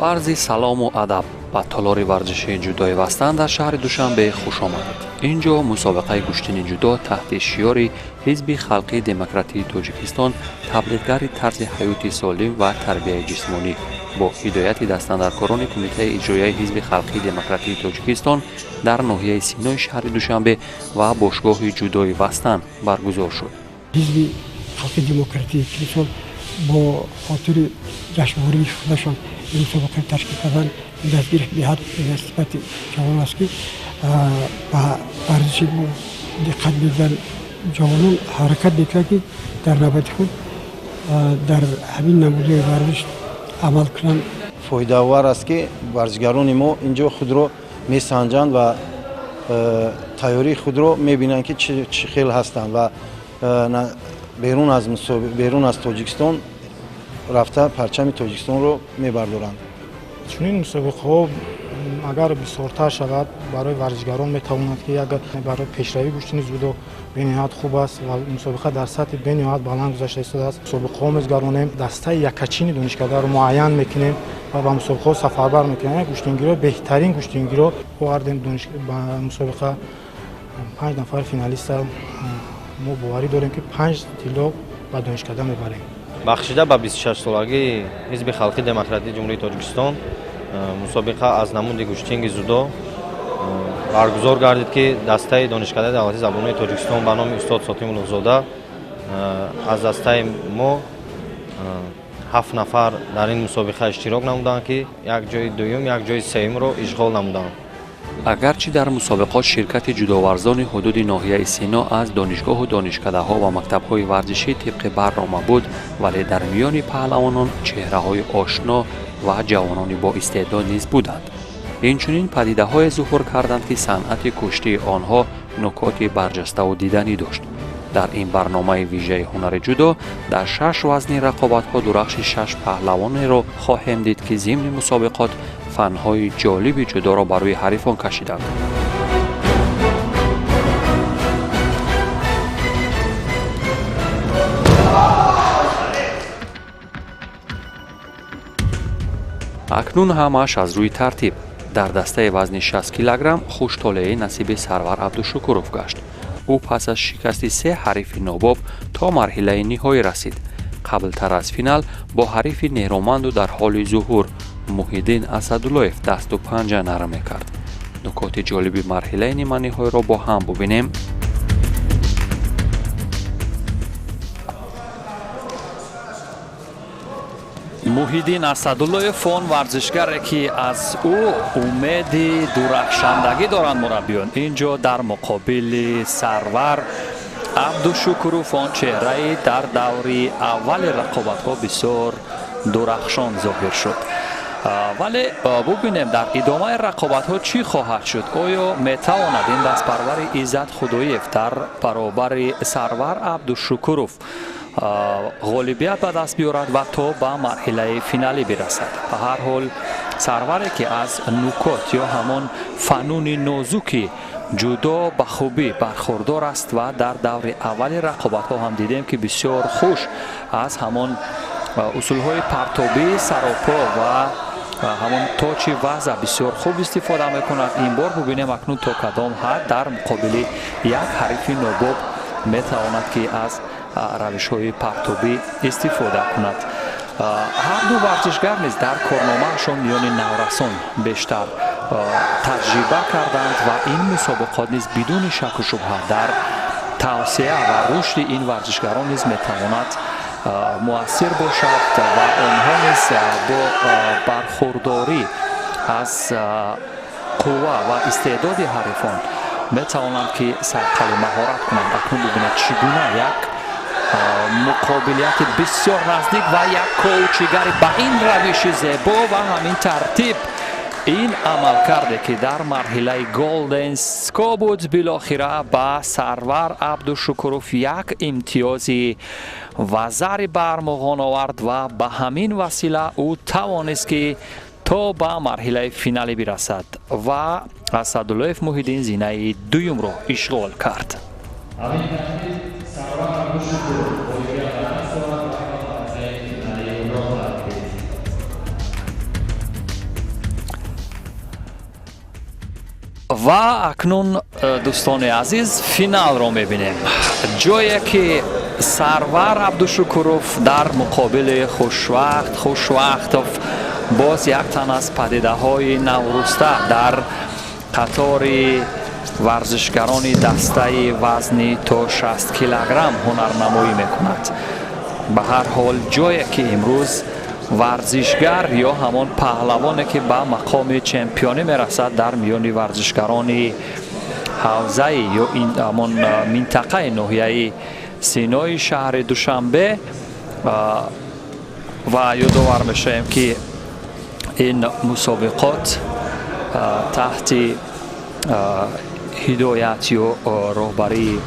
با عرض سلام و ادب به تالار ورزشی جودوی وستان در شهر دوشنبه خوش آمدید. اینجا مسابقه گشتین جودو تحت شعار حزب خلقی دموکراتی تاجیکستان تبلیغگر طرز حیات سالم و تربیت جسمانی با هدایت دستاندرکاران کمیته اجرایی حزب خلقی دموکراتی تاجیکستان در ناحیه سینای شهر دوشنبه و باشگاه جودوی وستان برگزار شد. حزب خلقی دموکراتی تاجیکستان با خاطر جشنواره خودشان این مسابقه تشکیل کردن دستگیر نهاد نسبت جوان است که با ورزش دقت بدن جوانان حرکت میکنند که در نوبت خود در همین نموده ورزش عمل کنند. فایده‌آور است که ورزشگران ما اینجا خود را میسنجند و تیاری خود را میبینند که چه خیلی هستند و بیرون از تاجیکستان رفته پرچم تاجیکستان رو میبردارند. چون این مسابقه اگر بسیارتر شود برای ورزشگران میتواند که اگر برای پیشروی گشتن جودو بنیاد خوب است و مسابقه در سطح بنیاد بلند گذاشته شده است. مسابقه میگذرانیم دسته یکچین دانشکده رو معین میکنیم و با مسابقه سفربر میکنیم. گشتنگیرا بهترین گشتنگیرا آوردیم با مسابقه 5 نفر فینالیست ما باوری داریم که 5 طلا با دانشکده میبریم. بخشیده به 26 سالگی حزب خلقی دموکراتی جمهوری تاجیکستان مسابقه از نمود گشتینگ جودو برگزار گردید که دسته دانشکده دولتی زبانهای تاجیکستان به نام استاد ساتیم اولوزاده از دسته ما 7 نفر در این مسابقه اشتراک نمودند که یک جای دوم یک جای سوم را اشغال نمودند. اگرچه در مسابقات شرکت جودوورزان حدود ناحیه سینا از دانشگاه و دانشکده‌ها و مکتب‌های ورزشی طبق برنامه بود، ولی در میان پهلوانان چهره‌های آشنا و جوانانی با استعداد نیز بودند. اینچنین پدیده‌های ظهور کردند که صنعت کشتی آنها نکات برجسته و دیدنی داشت. در این برنامه ویژه هنر جودو در 6 وزن رقابت‌ها درخش 6 پهلوان را خواهیم دید که ضمن مسابقات فن‌های جالب جودو را برای حریفان کشیدند. اکنون همش از روی ترتیب. در دسته وزن 60 کیلوگرم خوش‌طالعی نصیب سرور عبدالشکورов گشت. او پس از شکست 3 حریف ناباب تا مرحله نهایی رسید. قبلتر از فینال با حریف نیرومند و در حال ظهور محیدین اسدالله‌اف دست و پنجه نرم کرد. نکات جالب مرحله نیمه نهایی را با هم ببینیم. محیدین اسدالله‌اف ورزشگر که از او امید درخشندگی دارند مربیان، اینجا در مقابل سرور عبدالشکورov چهره در دوری اول رقابت‌ها بسیار درخشان ظاهر شد. ولی ببینیم در ادامه رقابت‌ها چی خواهد شد. آیا میتواند این دست پرور عزت خداییف در برابر سرور عبدالشکورov غالبیت به دست بیارد و تا به مرحله فینالی برسد؟ به هر حال سروری که از نکات یا همان فنون نازکی جودو به خوبی برخوردار است و در دور اول رقابت‌ها هم دیدیم که بسیار خوش از همان اصول‌های پرتابی سراپا و همان تاچ وضع بسیار خوب استفاده می‌کند. این بار ببینیم اکنون تا کدام حد در مقابل یک حریف ناباب می‌تواند که از روش‌های پرتابی استفاده کند. هر دو ورزشگر نیز در کارنامه‌شان میان نورسان بیشتر تجربه کردند و این مسابقات نیز بدون شک و شبهه در توسعه و رشد این ورزشگران نیز میتواند مؤثر باشد و آنها نیز با برخورداری از قوه و استعداد حریفان میتوانند که سرقل مهارت کنند. اکنون ببینید چگونه یک مقابلیت بسیار نزدیک و یک کوچگر به این روش زیبا و همین ترتیب این عمل کرده که در مرحله گلدن سکا بود بالاخره به سرور عبدالشکورov یک امتیازی وزر برمغان آورد و به همین وسیله او توانست که تا به مرحله فینالی برسد و اسدالله‌اف محیدین زینه دوم را اشغال کرد. و اکنون دوستان عزیز فینال رو میبینیم، جایی که سرور عبدالشکروف در مقابل خوشوقت باز یک تن از پدیده های نورسته در قطار ورزشگران دسته وزنی تا 60 کیلوگرم هنرنمایی میکند. به هر حال جایی که امروز ورزشگر یا همان پهلوانی که به مقام چمپیونی میرسد در میان ورزشگران حوزه یا این همان منطقه ناحیه سینای شهر دوشنبه و یادآور میشیم که این مسابقات تحت هدایت یا رهبری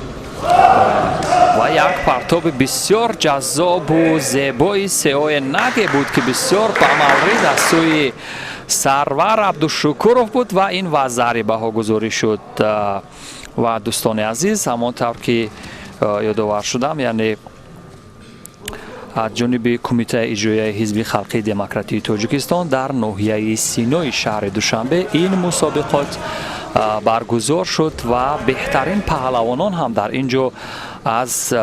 و یک پرتاب بسیار جذاب و زیبای سیاه نگ بود که بسیار بامورد از سوی سرور عبدالشکروف بود و این وزری بها گذاری شد. و دوستان عزیز همانطور که یادآور شدم، یعنی از جانب کمیته اجرایی حزب خلقی دموکراتی تاجیکستان در ناحیه سینای شهر دوشنبه این مسابقات برگزار شد و بهترین پهلوانان هم در اینجا از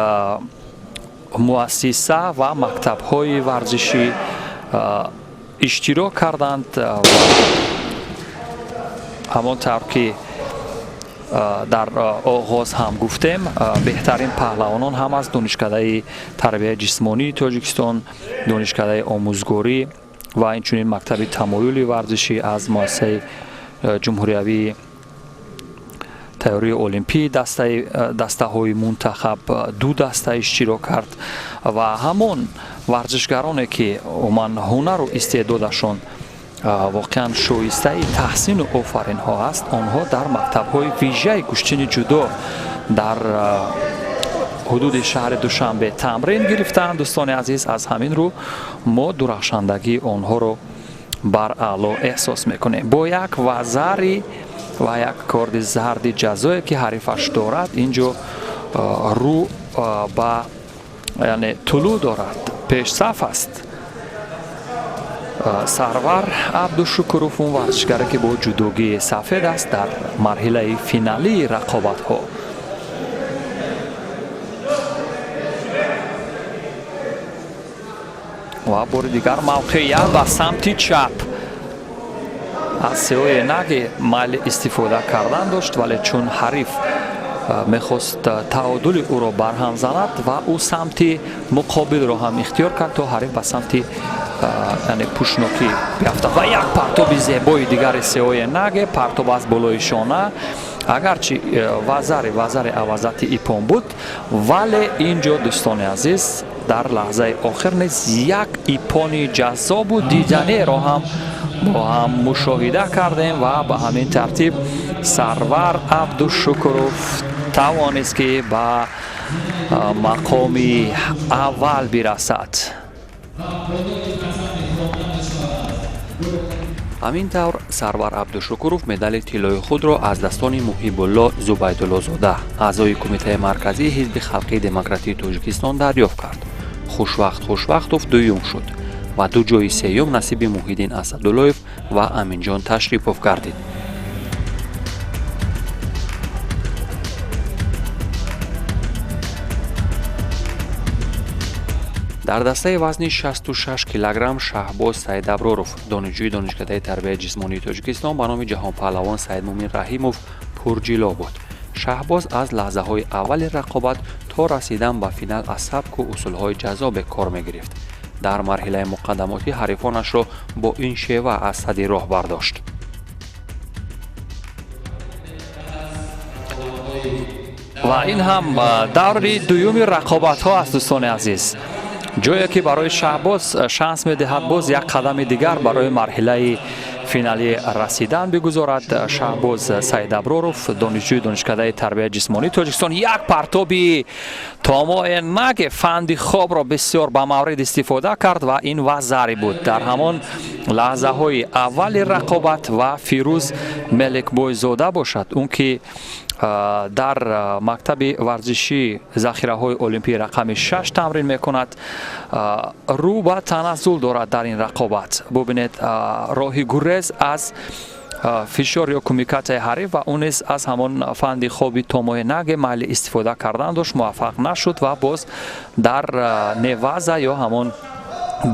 مؤسسه و مکتب‌های ورزشی اشتراک کردند. همانطور که در آغاز هم گفتیم، بهترین پهلوانان هم از دانشکده تربیت جسمانی تاجیکستان، دانشکده آموزگاری و اینچنین مکتب تمایل ورزشی از مؤسسه جمهوری تیاری المپی دسته های منتخب دو دسته اشتراک کرد و همون ورزشگرانی که من هنر و استعدادشان واقعا شایسته تحسین و آفرین ها است، آنها در مکتب های ویژه کشتین جودو در حدود شهر دوشنبه تمرین گرفتند. دوستان عزیز، از همین رو ما درخشندگی آنها رو بر اعلا احساس میکنیم. با یک وزری و یک کارد زرد جزایی که حریفش دارد، اینجا رو با یعنی طلوع دارد، پیش صف است. سرور عبدالشکروف اون ورزشگری که با جودوگی سفید است در مرحله فینالی رقابت ها. و بار دیگر موقعیت به سمت چپ از سیاه نگ میل استفاده کردن داشت، ولی چون حریف میخواست تعادل او را برهم زند و او سمت مقابل را هم اختیار کرد تا حریف به سمت یعنی پوشناکی بیفته و یک پرتاب زیبای دیگر سیاه نگ، پرتاب از بالای شانه، اگرچه وزر عوضت ایپان بود، ولی اینجا دوستان عزیز در لحظه آخر نیز یک ایپانی جذاب و دیدنی را هم با هم مشاهده کردیم و به همین ترتیب سرور عبدالشکروف توانست که به مقام اول برسد. همین طور سرور عبدالشکروف مدال طلای خود را از دستان محیب الله زبیدالله زاده، اعضای کمیته مرکزی حزب خلقی دموکراتی تاجیکستان دریافت کرد. خوشوقت دوم شد و دو جای سوم نصیب محیدین اسداللهیف و امینجان تشریفوف گردید. در دسته وزن 66 کیلوگرم شهباز سید ابراروف، دانشجوی دانشکده تربیت جسمانی تاجیکستان به نام جهان پهلوان سید مومن رحیموف پرجلو بود. شهباز از لحظه های اول رقابت تا رسیدن به فینال از سبک و اصول های جذاب کار می گرفت. در مرحله مقدماتی حریفانش را با این شیوه از صد راه برداشت. و این هم دور دوم رقابت ها است دوستان عزیز، جایی که برای شهباز شانس می‌دهد باز یک قدم دیگر برای مرحله فینالی رسیدن بگذارد. شهباز سید ابراروف، دانشجوی دانشکده تربیت جسمانی تاجیکستان، یک پرتابی تامای نگ فندی خواب را بسیار به مورد استفاده کرد و این وزری بود. در همان لحظه های اول رقابت و فیروز ملک بوی زاده باشد، اون که در مکتب ورزشی ذخیره های المپی رقم 6 تمرین میکند، رو به تنزل دارد در این رقابت. ببینید راه گریز از فشار یا کمیکات حریف و اون نیز از همون فند خوبی توموی نگ محل استفاده کردن داشت، موفق نشد و باز در نوازه یا همون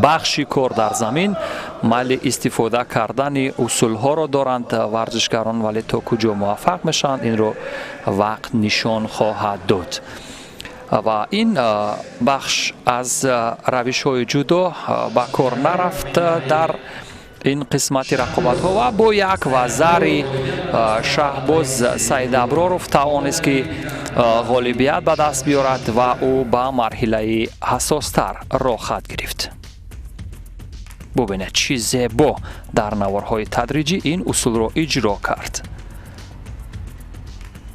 بخشی کار در زمین محل استفاده کردن اصول ها رو دارند ورزشکاران، ولی تا کجا موفق میشن این رو وقت نشان خواهد داد. و این بخش از روش های جودو با کار نرفت در این قسمت رقابت ها و با یک وزاری شهباز سید ابرارов توانست که غالبیت به دست بیارد و او به مرحله حساستر راه خط گرفت. ببینید چی زیبا در نوارهای تدریجی این اصول را اجرا کرد.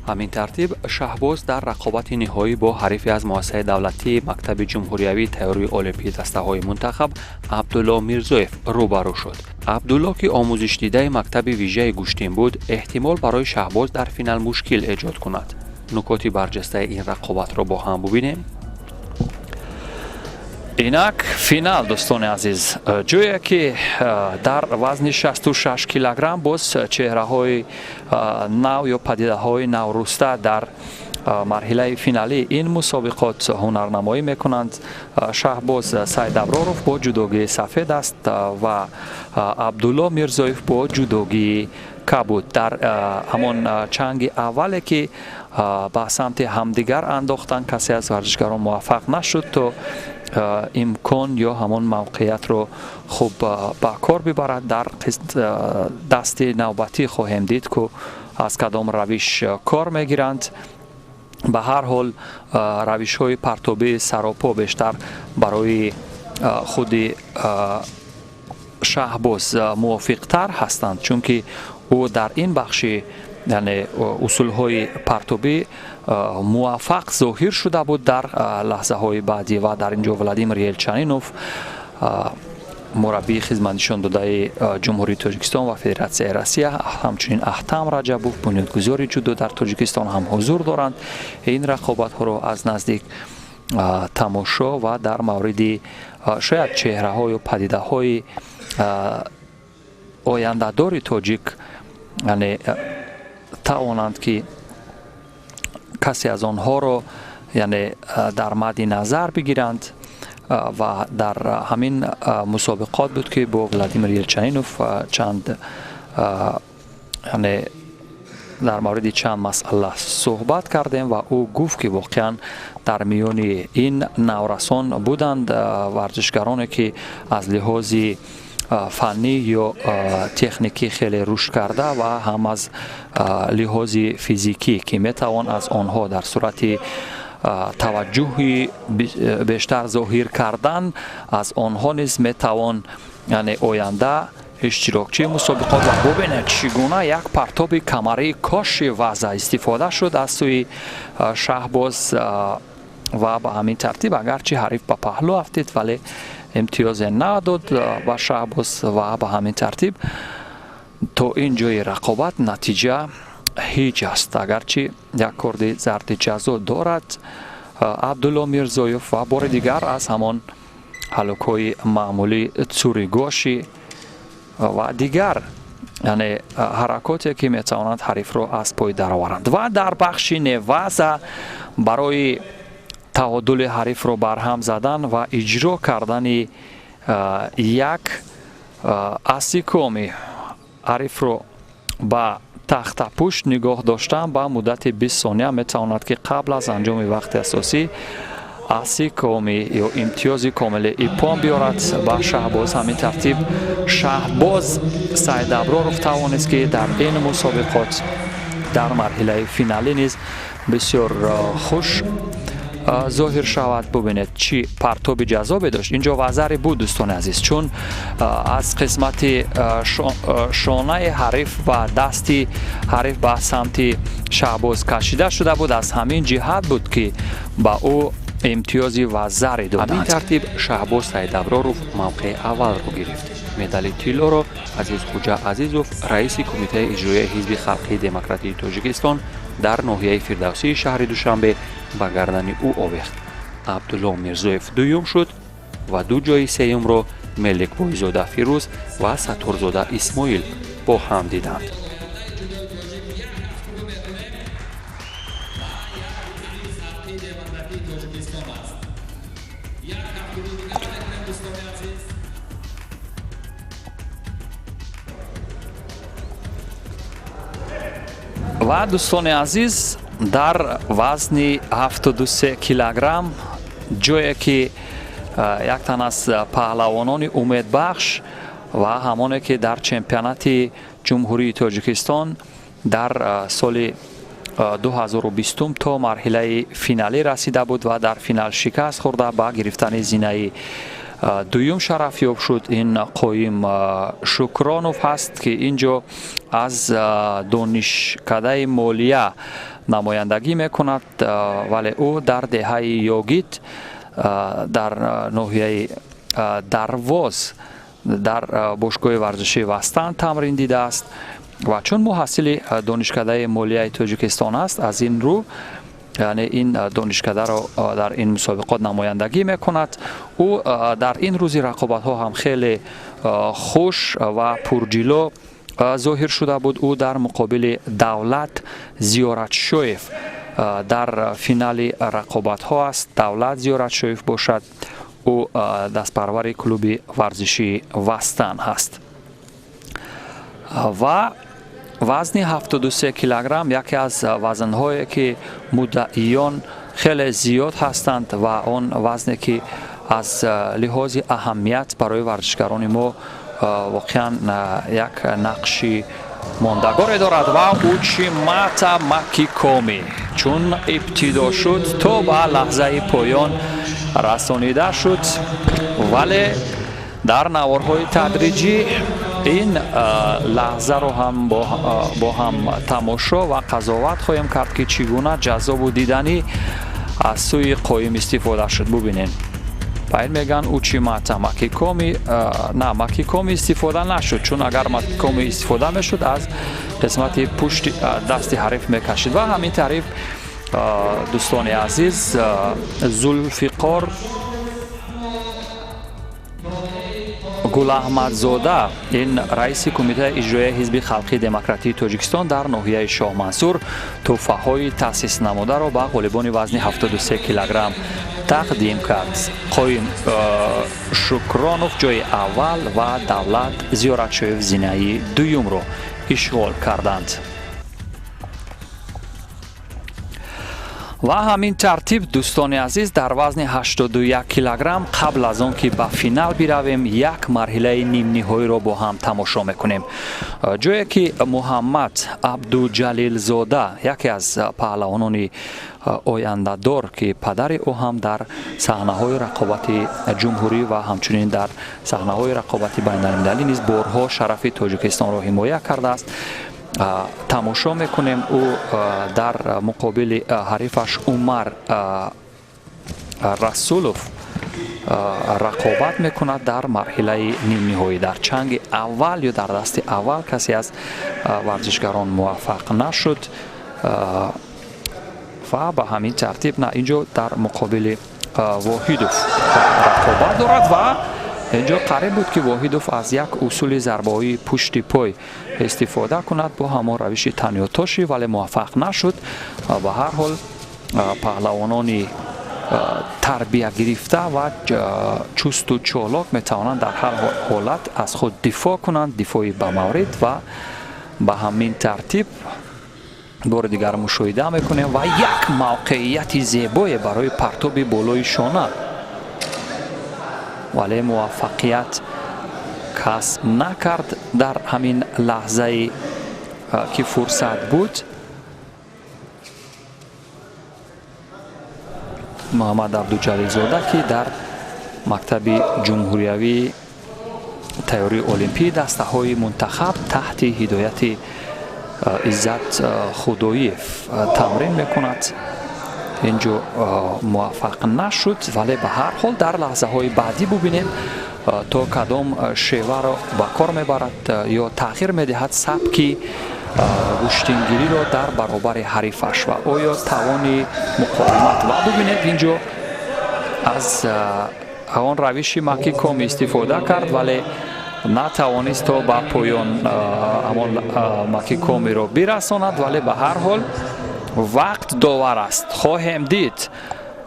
همین ترتیب شهباز در رقابت نهایی با حریفی از مؤسسه دولتی مکتب جمهوریوی تیاری المپیک دسته های منتخب عبدالله میرزویف روبرو شد. عبدالله که آموزش دیده مکتب ویژه گوشتین بود، احتمال برای شهباز در فینال مشکل ایجاد کند. نکاتی برجسته این رقابت را با هم ببینیم. اینک فینال دوستان عزیز، جایی که در وزن 66 کیلوگرم باز چهره های نو یا پدیده های نورسته در مرحله فینالی این مسابقات هنرنمایی میکنند. شهباز سید ابرارov با جودوگی سفید است و عبدالله میرزویف با جودوگی کبود. در همون چنگ اولی که به سمت همدیگر انداختن کسی از ورزشکاران موفق نشد تا امکان یا همون موقعیت رو خوب با کار ببرد. در دست نوبتی خواهیم دید که از کدام روش کار میگیرند. به هر حال روش های پرتابی سراپا بیشتر برای خود شهباز موافق تر هستند، چون که او در این بخش یعنی اصول های پرتابی موفق ظاهر شده بود در لحظه های بعدی و در اینجا ولادیمیر یلچنینوف مربی خدمت نشان داده جمهوری تاجیکستان و فدراسیون روسیه، همچنین احتم رجبوف بنیانگذار جودو در تاجیکستان هم حضور دارند. این رقابت ها را از نزدیک تماشا و در مورد شاید چهره های و پدیده های آینده دار تاجیک یعنی توانند که کسی از آنها را یعنی در مد نظر بگیرند و در همین مسابقات بود که با ولادیمیر یلچنینوف چند یعنی در مورد چند مسئله صحبت کردیم و او گفت که واقعا در میان این نورسان بودند ورزشکارانی که از لحاظ فنی یا تکنیکی خیلی رشد کرده و هم از لحاظ فیزیکی که میتوان از آنها در صورت توجه بیشتر ظاهر کردن از آنها نیز میتوان یعنی آینده اشتراکچی مسابقات و ببینید چگونه یک پرتاب کمری کاش وضع استفاده شد از سوی شهباز و به همین ترتیب اگرچه حریف به پهلو افتید ولی امتیاز نداد به شهباز و به همین ترتیب تا اینجای رقابت نتیجه هیچ است. اگرچه یک کارد زرد جزا دارد عبدالله میرزویف و بار دیگر از همان حلقهای معمولی چوریگوشی و دیگر یعنی حرکاتی که میتوانند حریف را از پای درآورند و در بخش نوازه برای تعادل حریف را برهم زدن و اجرا کردن یک اسیکومی حریف را با تخت پشت نگاه داشتن با مدت 20 ثانیه میتواند که قبل از انجام وقت اساسی اسیکومی یا امتیاز کامل ایپان بیارد با شهباز. همین ترتیب شهباز سید ابرارov توانست که در این مسابقات در مرحله فینالی نیز بسیار خوش ظاهر شود. ببینید چی پرتاب جذابی داشت. اینجا وزری بود دوستان عزیز، چون از قسمت شانه حریف و دستی حریف به سمت شهباز کشیده شده بود. از همین جهت بود که با او امتیازی وزری دادند. همین ترتیب شهباز سید ابرارov موقع اول رو گرفت. مدال طلا را عزیز خوجا عزیزوف رئیس کمیته اجرایی حزب خلقی دموکراتیک تاجیکستان در ناحیه فردوسی شهر دوشنبه به گردن او آویخت. عبدالله میرزویف دوم شد و دو جای سوم را ملک بویزاده فیروز و ستارزاده اسماعیل با هم دیدند. و دوستان عزیز در وزن 73 کیلوگرم جایی که یک تن از پهلوانان امیدبخش و همانی که در چمپیونات جمهوری تاجیکستان در سال 2020 تا مرحله فینالی رسیده بود و در فینال شکست خورده با گرفتن زینه دویم شرف یاب شد. این قایم شکرانوف هست که اینجا از دانشکده مالیه نمایندگی میکند، ولی او در دهه یوگیت در ناحیه درواز در باشگاه ورزشی وستن تمرین دیده است و چون محصل دانشکده مالیه تاجیکستان است، از این رو یعنی این دانشکده را در این مسابقات نمایندگی میکند. او در این روزی رقابت ها هم خیلی خوش و پرجلو ظاهر شده بود. او در مقابل دولت زیارتشویف در فینال رقابت ها است. دولت زیارتشویف باشد، او دستپرور کلوب ورزشی وستن هست و وزن 73 کیلوگرم یکی از وزن‌هایی که مدعیان خیلی زیاد هستند و آن وزنی که از لحاظ اهمیت برای ورزشکاران ما واقعا یک نقش ماندگار دارد و اوچیماتا ماکیکومی چون ابتدا شد تا به لحظه پایان رسانیده شد، ولی در نوارهای تدریجی این لحظه رو هم با هم تماشا و قضاوت خواهیم کرد که چگونه جذاب و دیدنی از سوی قایم استفاده شد. ببینین باید میگن اوچیماتا ماکیکومی، نه ماکیکومی استفاده نشد، چون اگر ماکیکومی استفاده میشد از قسمت پشت دست حریف میکشید و همین تعریف دوستان عزیز ذوالفقار گل احمدزاده این رئیس کمیته اجرایی حزب خلقی دموکراتی تاجیکستان در ناحیه شاه منصور تحفه های تأسیس نموده را به غالبان وزن 73 کیلوگرم تقدیم کرد. قایم شکرانوف جای اول و دولت زیارتشویف زینه دوم را اشغال کردند. و همین ترتیب دوستان عزیز در وزن 81 کیلوگرم قبل از آن که به فینال برویم یک مرحله نیم نهایی را با هم تماشا میکنیم، جایی که محمد عبدالجلیل زاده یکی از پهلوانان آینده دار که پدر او هم در صحنه های رقابت جمهوری و همچنین در صحنه های رقابت بین المللی نیز بارها شرف تاجیکستان را حمایت کرده است تماشا میکنیم. او در مقابل حریفش عمر رسولوف رقابت میکند در مرحله نیم نهایی. در چنگ اول یا در دست اول کسی از ورزشکاران موفق نشد و به همین ترتیب نه اینجا در مقابل واحدوف رقابت دارد و اینجا قریب بود که واحدوف از یک اصول ضربه‌های پشت پای استفاده کند با همان روش تنیاتاشی، ولی موفق نشد. به هر حال پهلوانان تربیت گرفته و چست و چالاک میتوانند در هر حالت از خود دفاع کنند، دفاعی به مورد، و به همین ترتیب بار دیگر مشاهده میکنیم و یک موقعیت زیبای برای پرتاب بالای شانه، ولی موفقیت کسب نکرد. در همین لحظه که فرصت بود محمد عبدالجلیل زاده که در مکتب جمهوریوی تیاری المپی دسته های منتخب تحت هدایت عزت خداییف تمرین میکند، اینجا موفق نشد، ولی به هر حال در لحظه های بعدی ببینیم تا کدام شیوه را به کار میبرد یا تغییر میدهد سبک گشتنگیری را در برابر حریفش و آیا توان مقاومت. و ببینید اینجا از آن روش ماکیکومی استفاده کرد، ولی натавонист то ба поён ҳамон макикомиро бирасонад, вале ба ҳар ҳол вақт довар аст. Хоҳем дид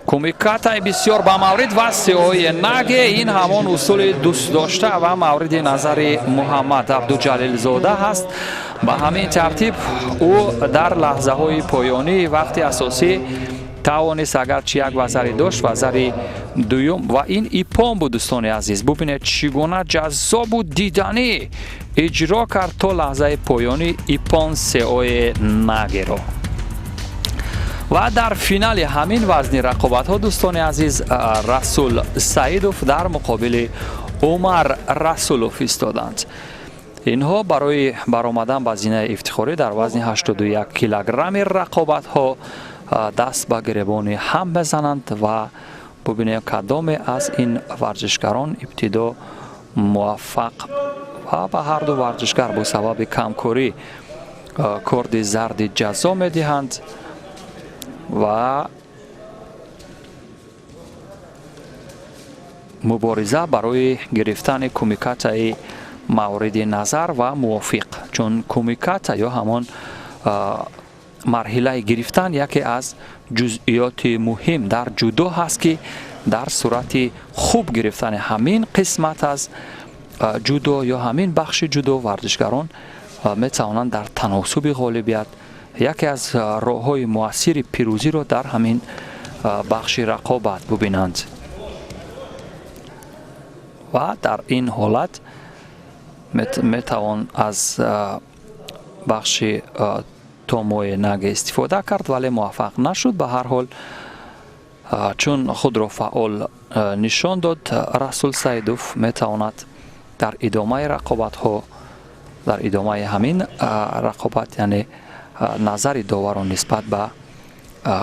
кумикатаи бисёр ба маврид ва сеои наге. Ин ҳамон усули дӯстдошта ва мавриди назари Муҳаммад Абдуҷалилзода ҳаст. Ба ҳамин тартиб ӯ дар лаҳзаҳои поёнӣ вақти асосӣ тавонист агарчи як вазари дошт, вазари дуюм ва ин ипон буд. дӯстони азиз, бубинед чӣ гуна ҷаззобу диданӣ иҷро кард то лаҳзаи поёнӣ ипон сеои нагеро. ва дар финали ҳамин вазни рақобатҳо дӯстони азиз, Расул Саидов дар муқобили Умар Расулов истоданд. инҳо барои баромадан ба зинаи ифтихорӣ дар вазни 81 килограмми рақобатҳо даст ба гиребони ҳам мезананд ва бубинем кадоме аз ин варзишгарон ибтидо муваффақ ва ба ҳарду варзишгар бо сабаби камкорӣ корди зарди ҷазо медиҳанд ва мубориза барои гирифтани кумикатаи мавриди назар ва мувофиқ, чун кумиката ё ҳамон марҳилаи гирифтан яке аз ҷузъиёти муҳим дар ҷудо ҳаст ки дар сурати хуб гирифтани ҳамин қисмат аз ҷудо ё ҳамин бахши ҷудо варзишгарон метавонанд дар таносуби ғолибият яке аз роҳҳои муассири пирӯзиро дар ҳамин бахши рақобат бубинанд. ва дар ин ҳолат метавон аз бахши томои наге истифода кард, вале муваффақ нашуд. ба ҳар ҳол чун худро фаъол нишон дод, Расул Саидов метавонад дар идомаи рақобатҳо, дар идомаи ҳамин рақобат, яъне назари доварон нисбат ба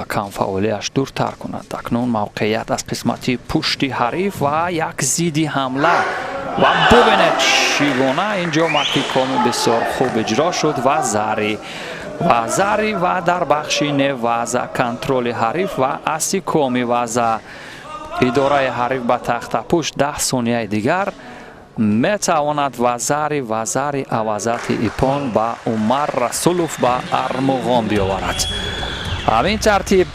камфаъолиаш дуртар кунад. акнун мавқеият аз қисмати пушти ҳариф ва як зидди ҳамла ва бубинед чӣ гуна инҷо макикоми бисёр хуб иҷро шуд ва зари ва дар бахши неваза контроли ҳариф ва асли коми ваза идораи ҳариф ба тахтапушт 10 сонияи дигар метавонад вазари авазати ипон ба Умар Расулов ба армуғон биоварад. ҳамин тартиб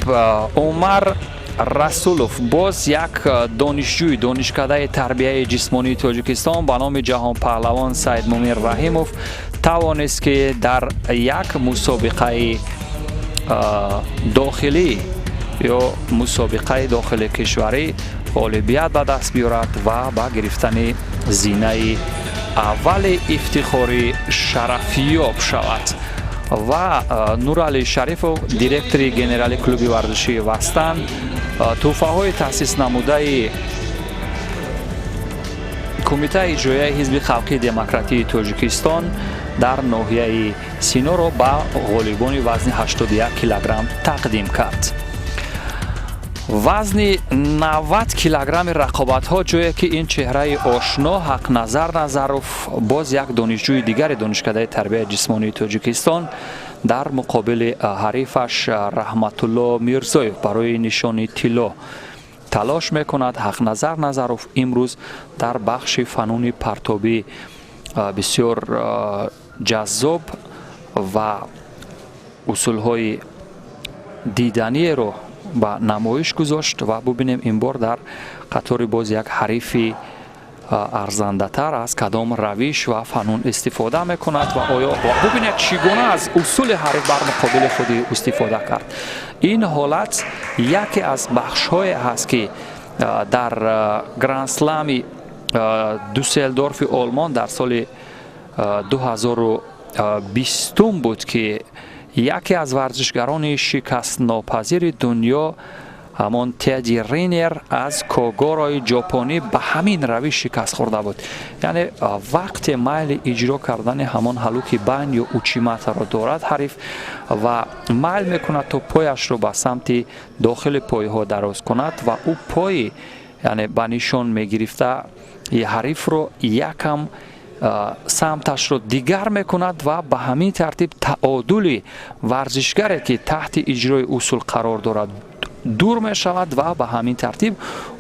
Умар Расулов боз як донишҷӯи донишкадаи тарбияи ҷисмонии Тоҷикистон ба номи ҷаҳонпаҳлавон Саидмумин Раҳимов тавонист ки дар як мусобиқаи дохилӣ ё мусобиқаи дохили кишварӣ ғолибият ба даст биёрад ва ба гирифтани зинаи аввали ифтихорӣ шарафёб шавад. ва Нуралӣ Шарифов, директори генерали клуби варзишии Вастан, тӯҳфаҳои таъсиснамудаи кумитаи иҷроияи ҳизби халқии демократии Тоҷикистон дар ноҳияи Синоро ба ғолибони вазни 81 килограмм тақдим кард. вазни 90 килограмми рақобатҳо ҷое ки ин чеҳраи ошно Ҳақназар Назаров, боз як донишҷӯи дигари донишкадаи тарбияи ҷисмонии Тоҷикистон, дар муқобили ҳарифаш Раҳматулло Мирзоев барои нишони тилло талош мекунад. Ҳақназар Назаров имрӯз дар бахши фануни партобӣ бисёр ҷаззоб ва усулҳои диданиеро ба намоиш гузошт ва бубинем ин бор дар қатори боз як ҳарифи арзандатар аз кадом равиш ва фанун истифода мекунад ва бубинед чӣ гуна аз усули ҳариф бар муқобили худи истифода кард. ин ҳолат яке аз бахшҳое ҳаст ки дар гранд-слами Дюсселдорфи Олмон дар соли 2020 буд ки яке аз варзишгарони шикастнопазири дунё ҳамон Теди Рейнер аз когорои ҷопонӣ ба ҳамин равиш шикаст хӯрда буд. яъне вақте майли иҷро кардани ҳамон ҳалуки байн ё учиматаро дорад ҳариф ва майл мекунад то пояшро ба самти дохили пойҳо дароз кунад ва ӯ пои яъне ба нишон мегирифта ҳарифро якам самташро дигар мекунад ва ба ҳамин тартиб таодули варзишгаре ки таҳти иҷрои усул қарор дорад дур мешавад ва ба ҳамин тартиб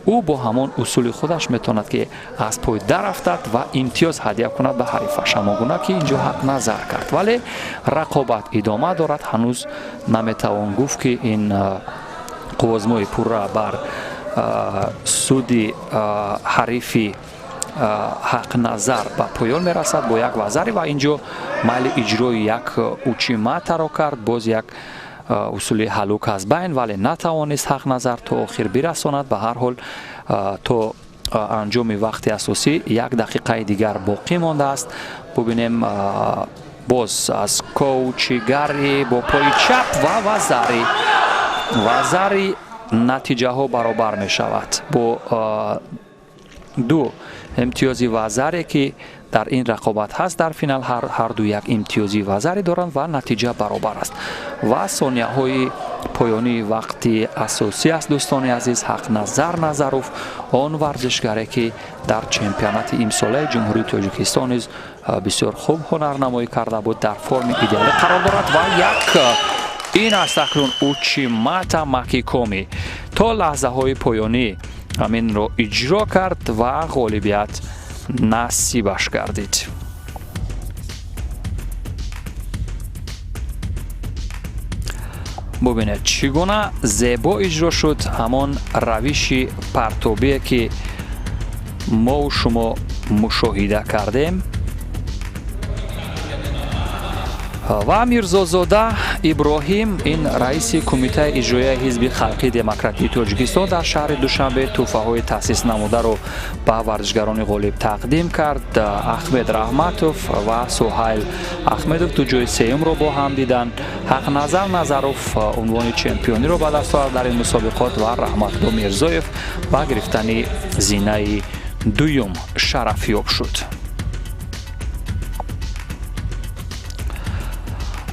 ӯ бо ҳамон усули худаш метавонад ки аз пой дарафтад ва имтиёз ҳадя кунад ба ҳарифаш, ҳамон гуна ки инҷо ҳақ назар кард. Вале рақобат идома дорад, ҳанӯз наметавон гуфт ки ин қувозмои пурра бар суди ҳарифи ҳақ назар ба поён мерасад бо як вазаре ва инҷо майли иҷрои як учиматаро кард, боз як усули ҳалук аз байн, вале натавонист ҳақ назар то охир бирасонад. Ба ҳар ҳол то анҷоми вақти асосӣ як дақиқаи дигар боқӣ мондааст. бубинем боз аз коучигари бо пои чап ва вазари натиҷаҳо баробар мешавад бо ду имтиёзи вазаре ки дар ин рақобат ҳаст. Дар финал ҳарду як имтиёзи вазаре доранд ва натиҷа баробар аст. ва сонияҳои поёнии вақти асосӣ аст. дӯстони азиз, ҳақ назар Назаров он варзишгаре ки дар чемпионати имсолаи ҷумҳурии Тоҷикистон низ бисёр хуб ҳунарнамоӣ карда буд, дар форми идеалӣ қарор дорад ва як ин аст акнун Учимата Макикоми то лаҳзаҳои поёнӣ ҳаминро иҷро кард ва ғолибият насибаш гардид. бубинед чӣ гуна зебо иҷро шуд ҳамон равиши партобие ки мову шумо мушоҳида кардем. ва Мирзозода Иброҳим, ин раиси кумитаи иҷроияи ҳизби халқии демократии Тоҷикистон дар шаҳри Душанбе тӯҳфаҳои таъсис намударо ба варзишгарони ғолиб тақдим кард. Ахмед Раҳматов ва Суҳайл Ахмедов ду ҷои сеюмро бо ҳам диданд. Ҳақ назар Назаров унвони чемпиониро ба даст овард дар ин мусобиқот ва Раҳматулло Мирзоев ба гирифтани зинаи дуюм шарафёб шуд.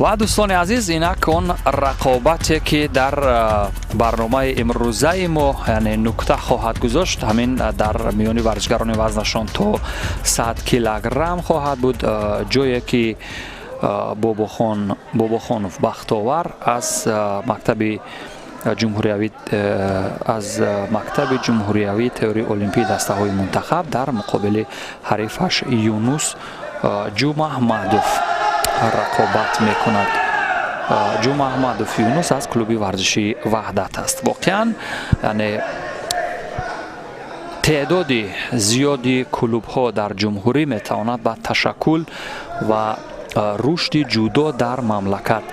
ва дӯстони азиз, инак он рақобате ки дар барномаи имрӯзаи мо яъне нукта хоҳад гузошт, ҳамин дар миёни варзишгарони вазнашон то 100 килограмм хоҳад буд. ҷое ки Бобохонов Бахтовар аз мактаби ҷумҳуриявии теории олимпии дастаҳои мунтахаб дар муқобили ҳарифаш Юнус Ҷумаҳмадов рақобат мекунад. Ҷумаҳмадов Юнус аз клуби варзиши Ваҳдат аст. воқеан яъне теъдоди зиёди клубҳо дар ҷумҳурӣ метавонад ба ташаккул ва рушди ҷудо дар мамлакат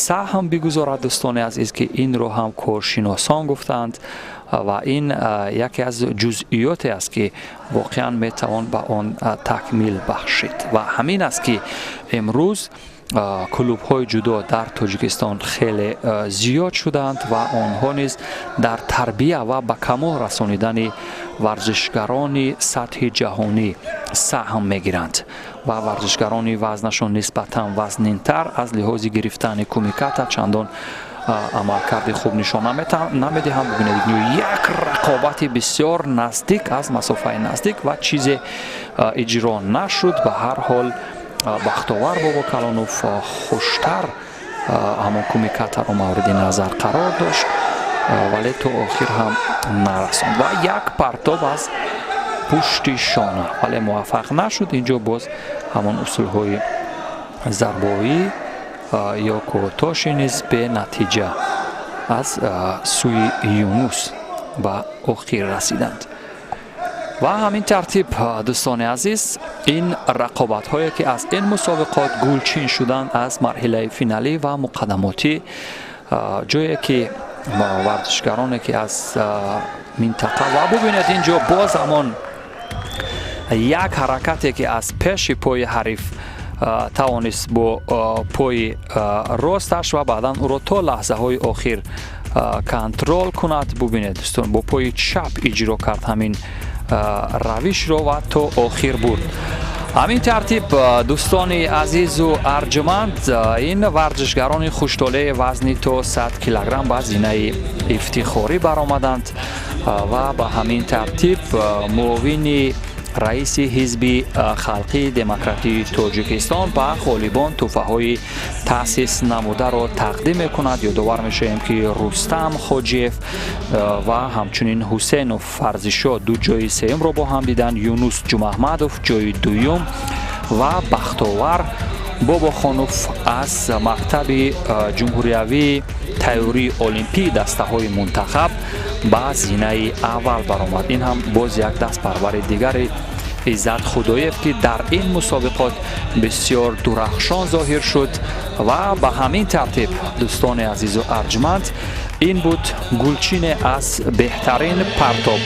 саҳм бигузорад. дӯстони азиз, ки инро ҳам коршиносон гуфтанд ва ин яке аз ҷузъиёте аст ки воқеан метавон ба он такмил бахшид. ва ҳамин аст ки имрӯз клубҳои ҷудо дар Тоҷикистон хеле зиёд шуданд ва онҳо низ дар тарбия ва ба камол расонидани варзишгарони сатҳи ҷаҳонӣ саҳм мегиранд ва варзишгарони вазнашон нисбатан вазнинтар аз лиҳози гирифтани кумиката чандон амалкарди хуб нишон намедиҳанд. бубинед як рақобати бисёр наздик аз масофаи наздик ва чизе иҷро нашуд. ба ҳар ҳол Бахтовар Бобокалонов хуштар ҳамон кумикатаро мавриди назар қарор дошт, вале то охир ҳам нарасонд ва як партоб аз пушти шона, вале муваффақ нашуд. инҷо боз ҳамон усулҳои зарбоӣ ё кӯтоши низ бенатиҷа аз сӯи Юнус ба охир расиданд. ва ҳамин тартиб дӯстони азиз, ин рақобатҳое ки аз ин мусобиқот гулчин шуданд аз марҳилаи финалӣ ва муқаддамотӣ, ҷое ки варзишгароне ки аз минтақа ва бубинед инҷо боз ҳамон як ҳаракате ки аз пеши пои ҳариф тавонист бо пои росташ ва баъдан ӯро то лаҳзаҳои охир контрол кунад. бубинед дӯстон, бо пои чап иҷро кард ҳамин равишро ва то охир бурд. ҳамин тартиб дӯстони азизу арҷманд, ин варзишгарони хуштолаи вазни то 100 килограмм ба зинаи ифтихорӣ баромаданд ва ба ҳамин тартиб муовини رئیس حزب خلقی دموکراتی تاجیکستان به غالبان تحفه‌های تأسیس نموده را تقدیم می‌کند. یادآور می‌شویم که رستم خاجیف و همچنین حسین فرزیشاه دو جای سوم را با هم دیدن، یونس جمع‌احمدوف جای دوم و بختاور باباخانوف از مکتب جمهوریوی تئوری المپی دسته‌های منتخب به زینه اول برآمد. این هم باز یک دست پرور دیگر عزت خدایف که در این مسابقات بسیار درخشان ظاهر شد و به همین ترتیب دوستان عزیز و ارجمند این بود گلچین از بهترین پرتاب.